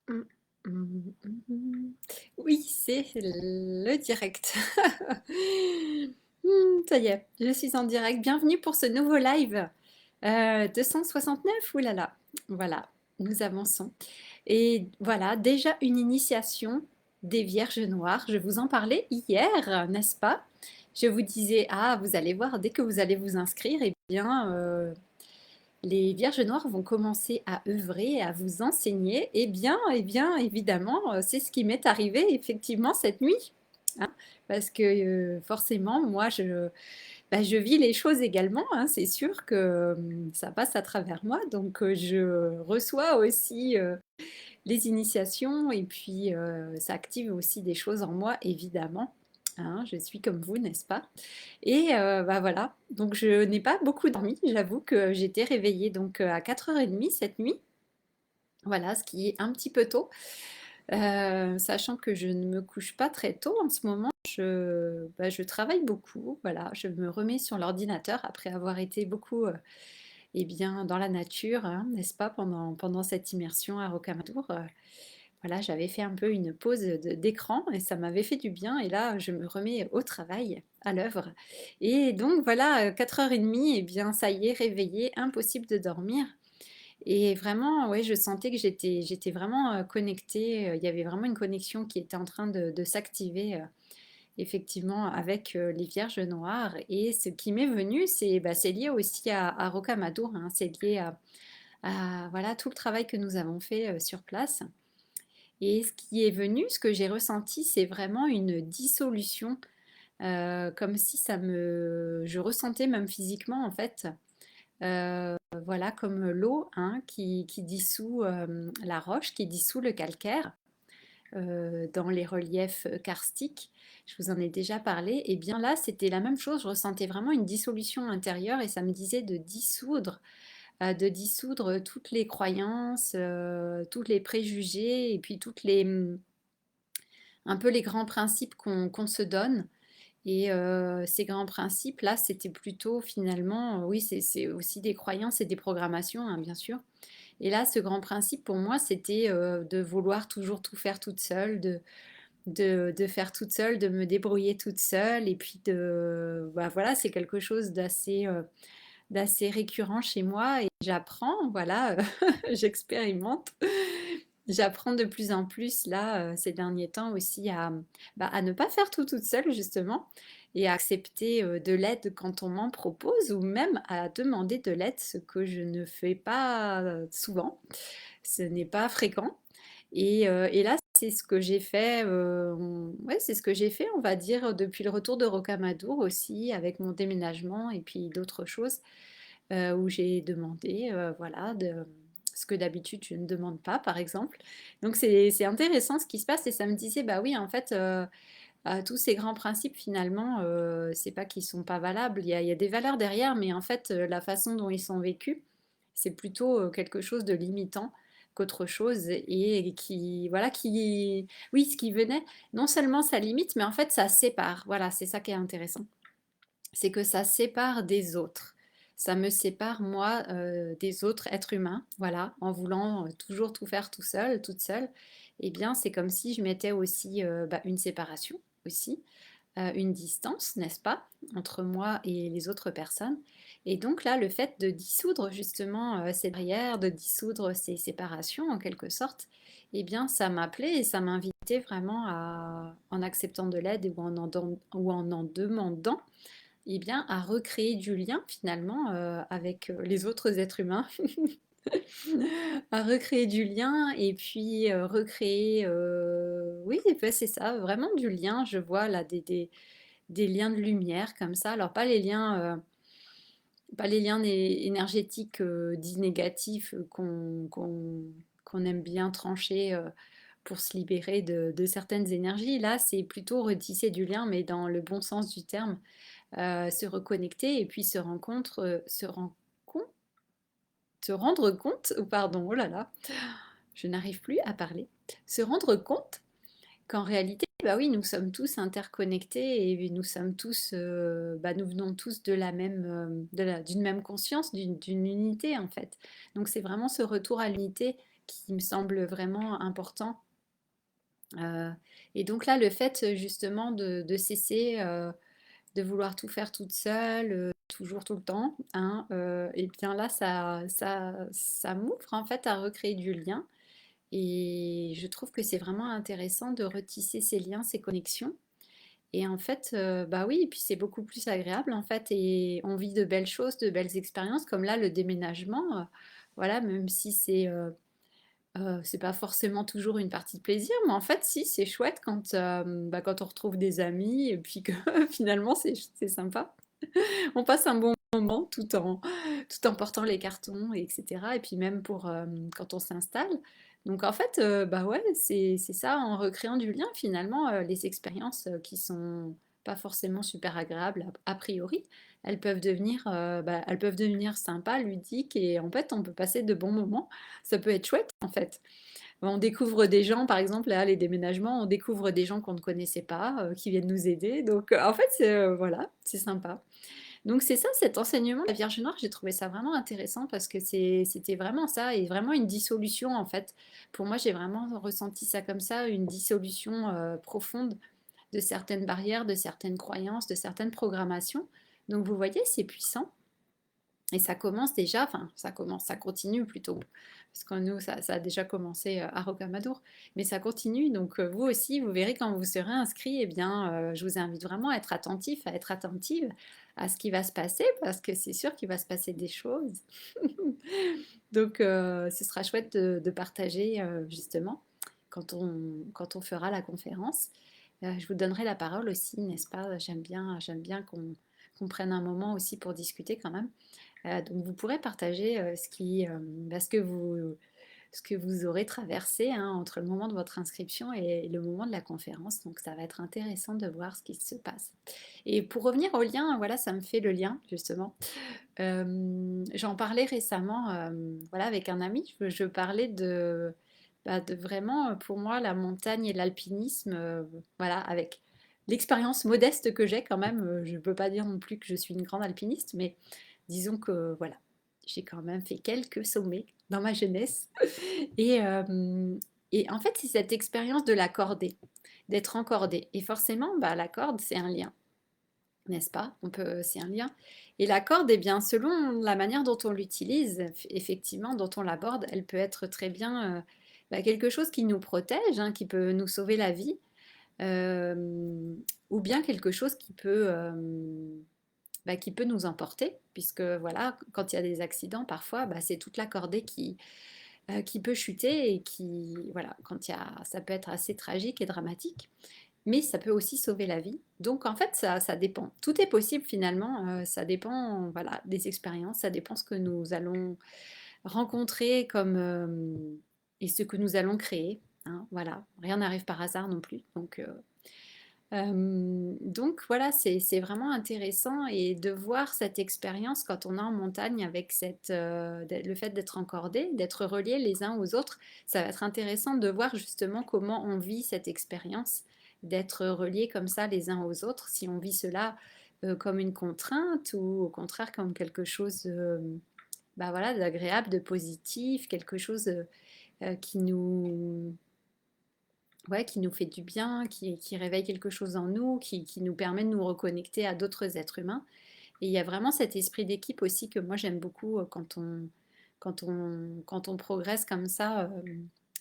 Mmh, mmh, mmh. Oui, c'est le direct. Ça y est, je suis en direct. Bienvenue pour ce nouveau live. 269, ouh là là. Voilà, nous avançons. Et voilà, déjà une initiation des Vierges Noires. Je vous en parlais hier, n'est-ce pas? Je vous disais, ah, vous allez voir, dès que vous allez vous inscrire, eh bien, les Vierges Noires vont commencer à œuvrer, à vous enseigner. Eh bien, évidemment, c'est ce qui m'est arrivé effectivement cette nuit, hein, parce que forcément, moi, je vis les choses également, hein, c'est sûr que ça passe à travers moi, donc je reçois aussi les initiations et puis ça active aussi des choses en moi, évidemment. Hein, je suis comme vous, n'est-ce pas? Et bah voilà, donc je n'ai pas beaucoup dormi, j'avoue que j'étais réveillée donc à 4h30 cette nuit, voilà, ce qui est un petit peu tôt, sachant que je ne me couche pas très tôt en ce moment, je travaille beaucoup, voilà, je me remets sur l'ordinateur après avoir été beaucoup eh bien, dans la nature, hein, n'est-ce pas, pendant cette immersion à Rocamadour. Voilà, j'avais fait un peu une pause d'écran et ça m'avait fait du bien. Et là, je me remets au travail, à l'œuvre. Et donc voilà, 4h30, et bien ça y est, réveillée, impossible de dormir. Et vraiment, ouais, je sentais que j'étais vraiment connectée. Il y avait vraiment une connexion qui était en train de s'activer, effectivement, avec les Vierges Noires. Et ce qui m'est venu, c'est lié aussi à Rocamadour, hein, c'est lié voilà, tout le travail que nous avons fait sur place. Et ce qui est venu, ce que j'ai ressenti, c'est vraiment une dissolution, comme si je ressentais même physiquement en fait, voilà, comme l'eau, hein, qui dissout la roche, qui dissout le calcaire dans les reliefs karstiques. Je vous en ai déjà parlé. Et bien là, c'était la même chose. Je ressentais vraiment une dissolution intérieure et ça me disait de dissoudre toutes les croyances, tous les préjugés et puis un peu les grands principes qu'on se donne. Et ces grands principes-là, c'était plutôt finalement, oui, c'est aussi des croyances et des programmations, hein, bien sûr. Et là, ce grand principe, pour moi, c'était de vouloir toujours tout faire toute seule, de faire toute seule, de me débrouiller toute seule. Et puis, bah, voilà, c'est quelque chose d'assez récurrent chez moi. Et j'apprends, voilà, j'expérimente. J'apprends de plus en plus là, ces derniers temps aussi à ne pas faire tout toute seule justement et à accepter, de l'aide quand on m'en propose ou même à demander de l'aide, ce que je ne fais pas, souvent. Ce n'est pas fréquent et là, c'est ce que j'ai fait, ouais, c'est ce que j'ai fait, on va dire, depuis le retour de Rocamadour aussi avec mon déménagement et puis d'autres choses où j'ai demandé, voilà, ce que d'habitude je ne demande pas, par exemple. Donc c'est intéressant ce qui se passe et ça me disait, bah oui, en fait, tous ces grands principes, finalement, c'est pas qu'ils sont pas valables, il y a des valeurs derrière, mais en fait, la façon dont ils sont vécus, c'est plutôt quelque chose de limitant qu'autre chose et qui, voilà, oui, ce qui venait, non seulement ça limite, mais en fait ça sépare. Voilà, c'est ça qui est intéressant, c'est que ça sépare des autres. Ça me sépare, moi, des autres êtres humains, voilà, en voulant toujours tout faire tout seul, toute seule. Eh bien, c'est comme si je mettais aussi bah, une séparation, aussi, une distance, n'est-ce pas, entre moi et les autres personnes. Et donc là, le fait de dissoudre justement ces barrières, de dissoudre ces séparations en quelque sorte, eh bien, ça m'appelait et ça m'invitait vraiment en acceptant de l'aide ou en demandant, eh bien, à recréer du lien finalement avec les autres êtres humains, à recréer du lien et puis recréer, oui, bah, c'est ça, vraiment du lien. Je vois là des liens de lumière comme ça. Alors pas les liens énergétiques dits négatifs qu'on aime bien trancher pour se libérer de certaines énergies. Là, c'est plutôt retisser du lien, mais dans le bon sens du terme, se reconnecter et puis se rendre compte, ou pardon, oh là là, je n'arrive plus à parler, se rendre compte qu'en réalité, bah oui, nous sommes tous interconnectés et nous sommes tous, bah, nous venons tous de la même, d'une même conscience, d'une unité en fait. Donc c'est vraiment ce retour à l'unité qui me semble vraiment important. Et donc là, le fait justement de cesser de vouloir tout faire toute seule, toujours tout le temps, hein, et bien là, ça m'ouvre en fait à recréer du lien. Et je trouve que c'est vraiment intéressant de retisser ces liens, ces connexions. Et en fait, bah oui, et puis c'est beaucoup plus agréable en fait, et on vit de belles choses, de belles expériences, comme là le déménagement, voilà, même si c'est pas forcément toujours une partie de plaisir, mais en fait si, c'est chouette quand, bah, quand on retrouve des amis et puis que finalement c'est sympa. On passe un bon moment tout en portant les cartons, et etc. Et puis même pour quand on s'installe. Donc en fait, bah ouais, c'est ça, en recréant du lien finalement, les expériences qui sont pas forcément super agréables a priori, elles peuvent devenir sympas, ludiques, et en fait on peut passer de bons moments. Ça peut être chouette en fait. On découvre des gens, par exemple, là, les déménagements, on découvre des gens qu'on ne connaissait pas, qui viennent nous aider. Donc, en fait, voilà, c'est sympa. Donc c'est ça, cet enseignement de la Vierge Noire, j'ai trouvé ça vraiment intéressant parce que c'était vraiment ça, et vraiment une dissolution en fait. Pour moi, j'ai vraiment ressenti ça comme ça, une dissolution profonde de certaines barrières, de certaines croyances, de certaines programmations. Donc vous voyez, c'est puissant. Et ça commence déjà, enfin ça continue plutôt, parce que nous ça a déjà commencé à Rocamadour, mais ça continue, donc vous aussi, vous verrez quand vous serez inscrit, eh bien je vous invite vraiment à être attentif, à être attentive à ce qui va se passer, parce que c'est sûr qu'il va se passer des choses. Donc ce sera chouette de partager justement quand on fera la conférence. Je vous donnerai la parole aussi, n'est-ce pas? J'aime bien qu'on prenne un moment aussi pour discuter quand même. Donc vous pourrez partager bah, ce que vous aurez traversé hein, entre le moment de votre inscription et le moment de la conférence. Donc ça va être intéressant de voir ce qui se passe. Et pour revenir au lien, voilà, ça me fait le lien justement. J'en parlais récemment voilà, avec un ami. Je parlais de vraiment, pour moi, la montagne et l'alpinisme, voilà, avec l'expérience modeste que j'ai quand même. Je ne peux pas dire non plus que je suis une grande alpiniste, mais disons que voilà, j'ai quand même fait quelques sommets dans ma jeunesse. Et, euh, et en fait, c'est cette expérience de la cordée, d'être encordé. Et forcément, bah, la corde, c'est un lien, n'est-ce pas? C'est un lien. Et la corde, eh bien, selon la manière dont on l'utilise, effectivement, dont on l'aborde, elle peut être très bien bah, quelque chose qui nous protège, hein, qui peut nous sauver la vie, euh, ou bien quelque chose qui peut nous emporter, puisque voilà, quand il y a des accidents, parfois, bah, c'est toute la cordée qui peut chuter et qui, voilà, ça peut être assez tragique et dramatique, mais ça peut aussi sauver la vie. Donc en fait, ça dépend. Tout est possible finalement, ça dépend voilà, des expériences, ça dépend ce que nous allons rencontrer et ce que nous allons créer. Hein, voilà, rien n'arrive par hasard non plus. Donc voilà, c'est vraiment intéressant et de voir cette expérience quand on est en montagne avec le fait d'être encordé, d'être reliés les uns aux autres. Ça va être intéressant de voir justement comment on vit cette expérience, d'être reliés comme ça les uns aux autres, si on vit cela comme une contrainte ou au contraire comme quelque chose bah voilà, d'agréable, de positif, quelque chose qui qui nous fait du bien, qui réveille quelque chose en nous, qui nous permet de nous reconnecter à d'autres êtres humains. Et il y a vraiment cet esprit d'équipe aussi que moi j'aime beaucoup quand on progresse comme ça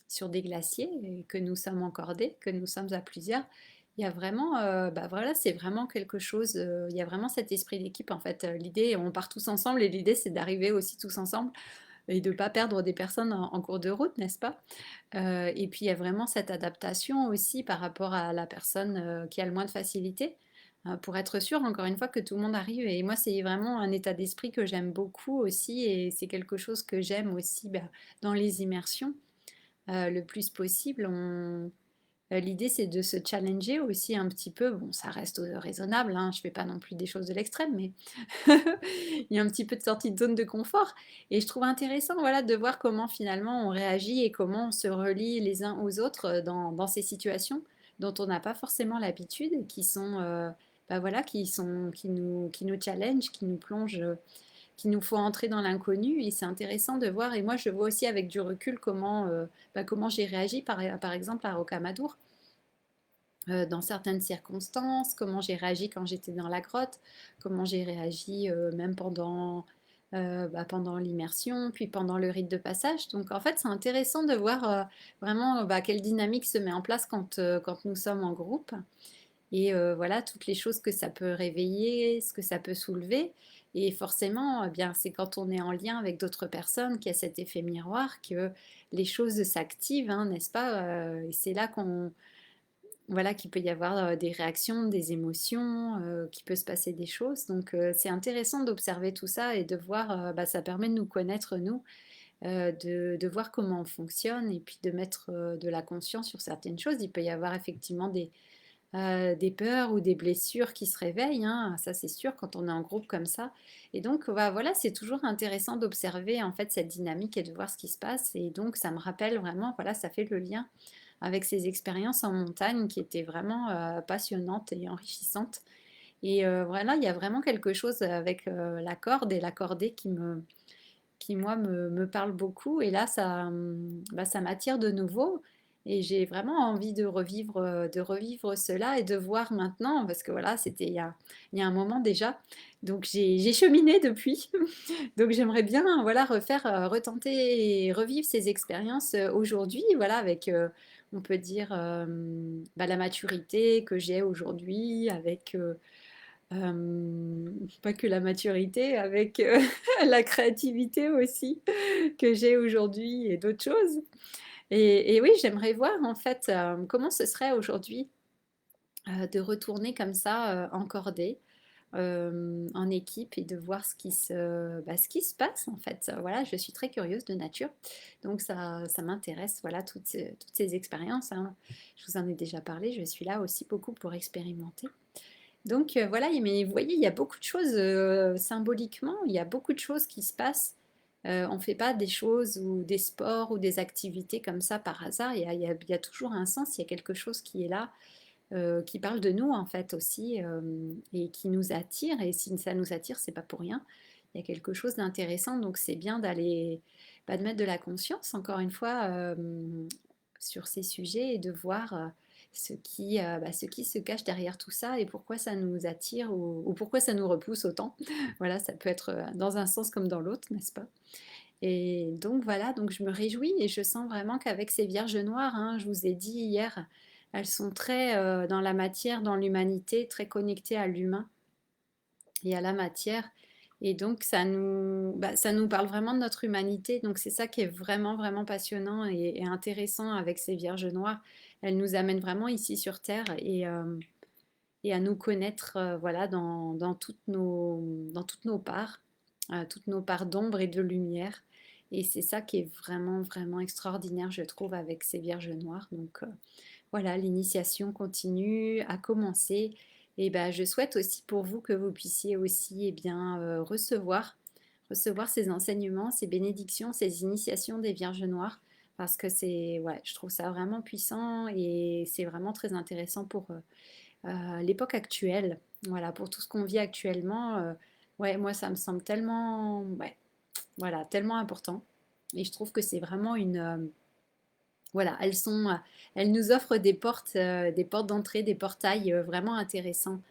sur des glaciers et que nous sommes encordés, que nous sommes à plusieurs. Il y a vraiment, bah voilà, c'est vraiment quelque chose, il y a vraiment cet esprit d'équipe en fait. L'idée, on part tous ensemble et l'idée c'est d'arriver aussi tous ensemble et de ne pas perdre des personnes en cours de route, n'est-ce pas? Et puis il y a vraiment cette adaptation aussi par rapport à la personne qui a le moins de facilité, pour être sûr, encore une fois, que tout le monde arrive. Et moi, c'est vraiment un état d'esprit que j'aime beaucoup aussi, et c'est quelque chose que j'aime aussi bah, dans les immersions, le plus possible. L'idée, c'est de se challenger aussi un petit peu. Bon, ça reste raisonnable, hein, je ne fais pas non plus des choses de l'extrême, mais il y a un petit peu de sortie de zone de confort. Et je trouve intéressant voilà, de voir comment finalement on réagit et comment on se relie les uns aux autres dans ces situations dont on n'a pas forcément l'habitude et qui sont, bah voilà, qui nous challenge, qui nous plongent qu'il nous faut entrer dans l'inconnu et c'est intéressant de voir. Et moi, je vois aussi avec du recul comment j'ai réagi, par exemple, à Rocamadour dans certaines circonstances, comment j'ai réagi quand j'étais dans la grotte, comment j'ai réagi même pendant l'immersion, puis pendant le rite de passage. Donc en fait, c'est intéressant de voir vraiment quelle dynamique se met en place quand nous sommes en groupe. Et voilà, toutes les choses que ça peut réveiller, ce que ça peut soulever. Et forcément, eh bien, c'est quand on est en lien avec d'autres personnes qu'il y a cet effet miroir que les choses s'activent, hein, n'est-ce pas? Et c'est là voilà, qu'il peut y avoir des réactions, des émotions, qu'il peut se passer des choses. Donc c'est intéressant d'observer tout ça et de voir, ça permet de nous connaître, nous, de voir comment on fonctionne et puis de mettre de la conscience sur certaines choses. Il peut y avoir effectivement des peurs ou des blessures qui se réveillent, hein, ça c'est sûr quand on est en groupe comme ça. Et donc voilà, c'est toujours intéressant d'observer en fait cette dynamique et de voir ce qui se passe. Et donc ça me rappelle vraiment, voilà, ça fait le lien avec ces expériences en montagne qui étaient vraiment passionnantes et enrichissantes. Et voilà, il y a vraiment quelque chose avec la corde et l'accordé qui moi me parle beaucoup. Et là, ça m'attire de nouveau. Et j'ai vraiment envie de revivre cela et de voir maintenant, parce que voilà, c'était il y a un moment déjà. Donc j'ai cheminé depuis. Donc j'aimerais bien voilà, retenter et revivre ces expériences aujourd'hui, voilà, avec, on peut dire, la maturité que j'ai aujourd'hui, avec pas que la maturité, avec la créativité aussi que j'ai aujourd'hui et d'autres choses. Et oui, j'aimerais voir en fait comment ce serait aujourd'hui de retourner comme ça en cordée, en équipe et de voir ce qui se passe en fait. Voilà, je suis très curieuse de nature, donc ça m'intéresse, voilà, toutes ces expériences, hein. Je vous en ai déjà parlé, je suis là aussi beaucoup pour expérimenter. Donc voilà, mais vous voyez, il y a beaucoup de choses symboliquement, il y a beaucoup de choses qui se passent. On ne fait pas des choses ou des sports ou des activités comme ça par hasard. Il y a toujours un sens, il y a quelque chose qui est là, qui parle de nous en fait aussi et qui nous attire. Et si ça nous attire, c'est pas pour rien. Il y a quelque chose d'intéressant, donc c'est bien de mettre de la conscience encore une fois sur ces sujets et de voir ce qui se cache derrière tout ça et pourquoi ça nous attire ou pourquoi ça nous repousse autant. Voilà, ça peut être dans un sens comme dans l'autre, n'est-ce pas? Et donc voilà, donc je me réjouis et je sens vraiment qu'avec ces vierges noires, hein, je vous ai dit hier, elles sont très dans la matière, dans l'humanité, très connectées à l'humain et à la matière. Et donc ça nous parle vraiment de notre humanité. Donc c'est ça qui est vraiment, vraiment passionnant et intéressant avec ces vierges noires. Elles nous amènent vraiment ici sur Terre et à nous connaître voilà, dans toutes nos parts, toutes nos parts d'ombre et de lumière. Et c'est ça qui est vraiment, vraiment extraordinaire, je trouve, avec ces Vierges Noires. Donc voilà, l'initiation continue, à commencer. Et ben, je souhaite aussi pour vous que vous puissiez aussi recevoir ces enseignements, ces bénédictions, ces initiations des Vierges Noires. Parce que ouais, je trouve ça vraiment puissant et c'est vraiment très intéressant pour l'époque actuelle, voilà, pour tout ce qu'on vit actuellement, ouais, moi ça me semble tellement, ouais, voilà, tellement important. Et je trouve que c'est vraiment voilà, elles nous offrent des portes d'entrée, des portails vraiment intéressants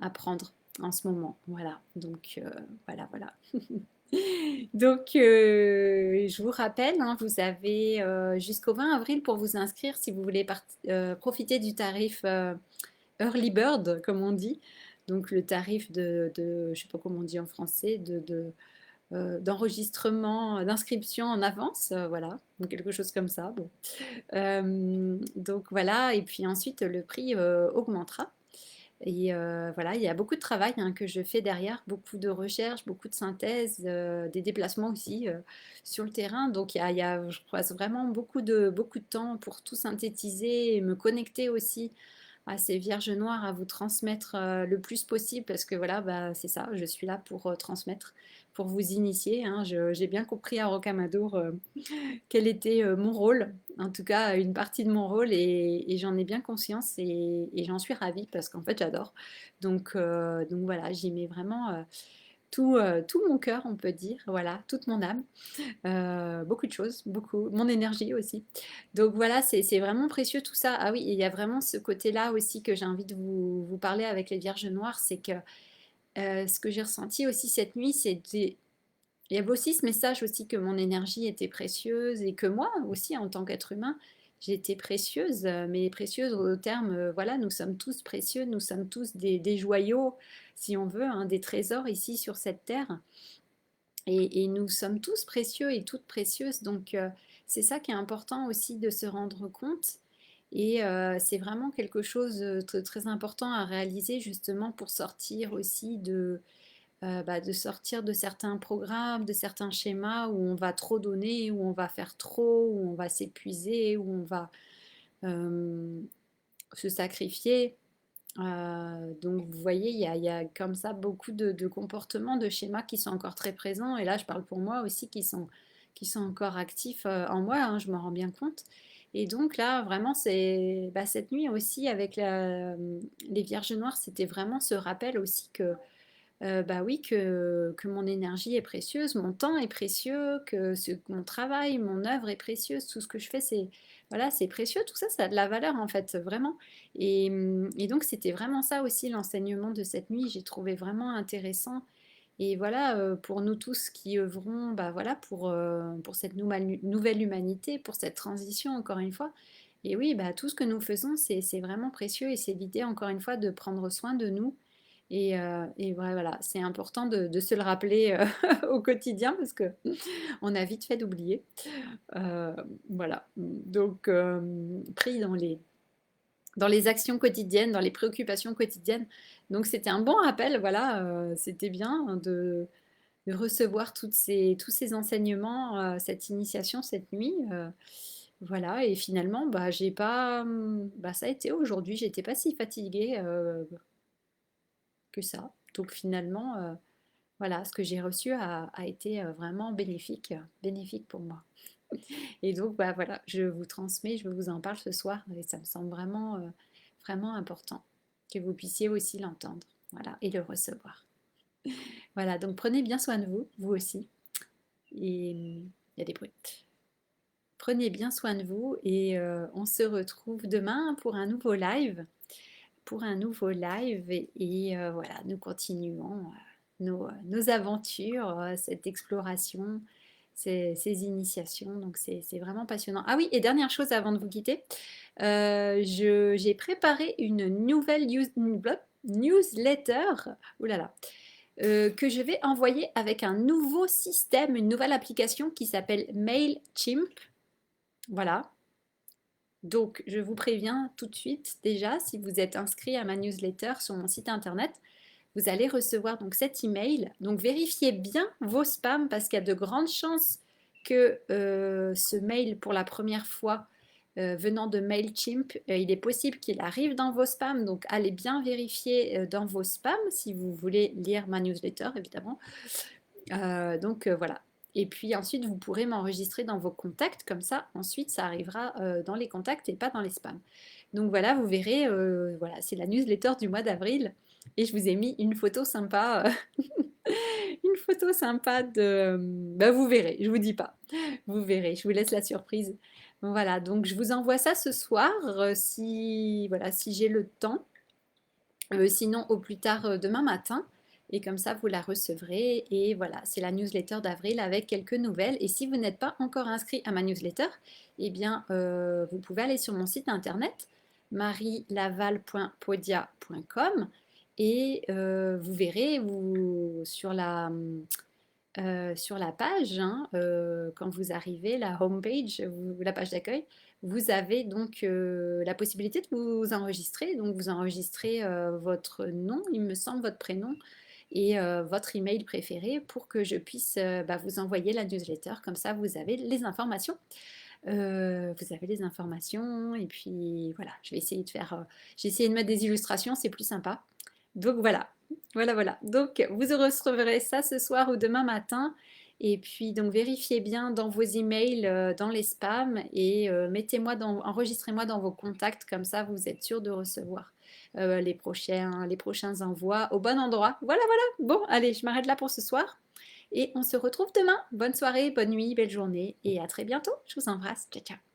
à prendre en ce moment. Voilà, donc voilà. Donc, je vous rappelle, hein, vous avez jusqu'au 20 avril pour vous inscrire si vous voulez profiter du tarif Early Bird, comme on dit. Donc le tarif je ne sais pas comment on dit en français, d'enregistrement, d'inscription en avance, voilà, donc quelque chose comme ça. Bon. Donc voilà, et puis ensuite le prix augmentera. Et voilà, il y a beaucoup de travail hein, que je fais derrière, beaucoup de recherches, beaucoup de synthèse, des déplacements aussi sur le terrain. Donc je passe vraiment beaucoup de temps pour tout synthétiser et me connecter aussi à ces vierges noires à vous transmettre le plus possible parce que voilà, c'est ça, je suis là pour transmettre, pour vous initier, hein. J'ai bien compris à Rocamadour quel était mon rôle, en tout cas une partie de mon rôle et j'en ai bien conscience et j'en suis ravie parce qu'en fait j'adore. Donc voilà, j'y mets vraiment tout mon cœur, on peut dire, voilà, toute mon âme. Beaucoup de choses, beaucoup, mon énergie aussi. Donc voilà, c'est vraiment précieux tout ça. Ah oui, et il y a vraiment ce côté-là aussi que j'ai envie de vous parler avec les Vierges Noires, c'est que ce que j'ai ressenti aussi cette nuit, il y avait aussi ce message aussi que mon énergie était précieuse et que moi aussi, en tant qu'être humain, j'étais précieuse, mais précieuse au terme, voilà, nous sommes tous précieux, nous sommes tous des joyaux, si on veut, hein, des trésors ici sur cette terre. Et nous sommes tous précieux et toutes précieuses. Donc, c'est ça qui est important aussi de se rendre compte. Et c'est vraiment quelque chose de très important à réaliser justement pour sortir aussi de sortir de certains programmes, de certains schémas où on va trop donner, où on va faire trop, où on va s'épuiser, où on va euh, se sacrifier. Donc vous voyez, il y a comme ça beaucoup de comportements, de schémas qui sont encore très présents. Et là, je parle pour moi aussi, qui sont encore actifs en moi, hein, je me rends bien compte. Et donc là, vraiment, c'est cette nuit aussi avec les Vierges Noires, c'était vraiment ce rappel aussi que bah oui, que mon énergie est précieuse, mon temps est précieux, mon travail, mon œuvre est précieuse, tout ce que je fais, c'est voilà, c'est précieux, tout ça, ça a de la valeur en fait, vraiment. Et donc c'était vraiment ça aussi l'enseignement de cette nuit, j'ai trouvé vraiment intéressant. Et voilà, pour nous tous qui œuvrons, bah voilà, pour cette nouvelle humanité, pour cette transition, encore une fois. Et oui, bah, tout ce que nous faisons, c'est vraiment précieux et c'est l'idée, encore une fois, de prendre soin de nous et voilà, c'est important de se le rappeler au quotidien parce que on a vite fait d'oublier. Euh, voilà, donc pris dans les actions quotidiennes, dans les préoccupations quotidiennes. Donc c'était un bon rappel, voilà, c'était bien de recevoir tous ces enseignements, cette initiation cette nuit. Voilà, et finalement, bah, j'ai pas, ça a été aujourd'hui, j'étais pas si fatiguée que ça. Donc finalement, voilà, ce que j'ai reçu a été vraiment bénéfique pour moi. Et donc, bah, voilà, je vous transmets, je vous en parle ce soir et ça me semble vraiment important que vous puissiez aussi l'entendre, voilà, et le recevoir. Voilà, donc prenez bien soin de vous, vous aussi. Et il y a des bruits. Prenez bien soin de vous et on se retrouve demain pour un nouveau live. Et voilà, nous continuons nos aventures, cette exploration, ces initiations. Donc c'est vraiment passionnant. Ah oui, et dernière chose avant de vous quitter, j'ai préparé une nouvelle newsletter. Ouh là là, que je vais envoyer avec un nouveau système, une nouvelle application qui s'appelle MailChimp. Voilà. Donc, je vous préviens tout de suite déjà, si vous êtes inscrit à ma newsletter sur mon site internet, vous allez recevoir donc cet email. Donc, vérifiez bien vos spams parce qu'il y a de grandes chances que ce mail pour la première fois venant de Mailchimp, il est possible qu'il arrive dans vos spams. Donc, allez bien vérifier dans vos spams si vous voulez lire ma newsletter, évidemment. Donc voilà. Et puis ensuite, vous pourrez m'enregistrer dans vos contacts, comme ça, ensuite, ça arrivera dans les contacts et pas dans les spams. Donc voilà, vous verrez, voilà, c'est la newsletter du mois d'avril. Et je vous ai mis une photo sympa, une photo sympa bah, vous verrez, je vous dis pas. Vous verrez, je vous laisse la surprise. Bon, voilà, donc je vous envoie ça ce soir, si j'ai le temps. Sinon, au plus tard demain matin. Et comme ça, vous la recevrez. Et voilà, c'est la newsletter d'avril avec quelques nouvelles. Et si vous n'êtes pas encore inscrit à ma newsletter, eh bien, vous pouvez aller sur mon site internet marielaval.podia.com et vous verrez sur la page, hein, quand vous arrivez, la homepage, la page d'accueil, vous avez donc la possibilité de vous enregistrer. Donc vous enregistrez votre nom, il me semble, votre prénom et votre email préféré pour que je puisse vous envoyer la newsletter. Comme ça, vous avez les informations. Vous avez les informations et puis voilà, je vais essayer de faire. J'ai essayé de mettre des illustrations, c'est plus sympa. Donc voilà, voilà. Donc vous recevrez ça ce soir ou demain matin. Et puis donc vérifiez bien dans vos emails, dans les spams et enregistrez-moi dans vos contacts, comme ça vous êtes sûr de recevoir. les prochains envois au bon endroit. Voilà, voilà. Bon, allez, je m'arrête là pour ce soir. Et on se retrouve demain. Bonne soirée, bonne nuit, belle journée et à très bientôt. Je vous embrasse. Ciao, ciao.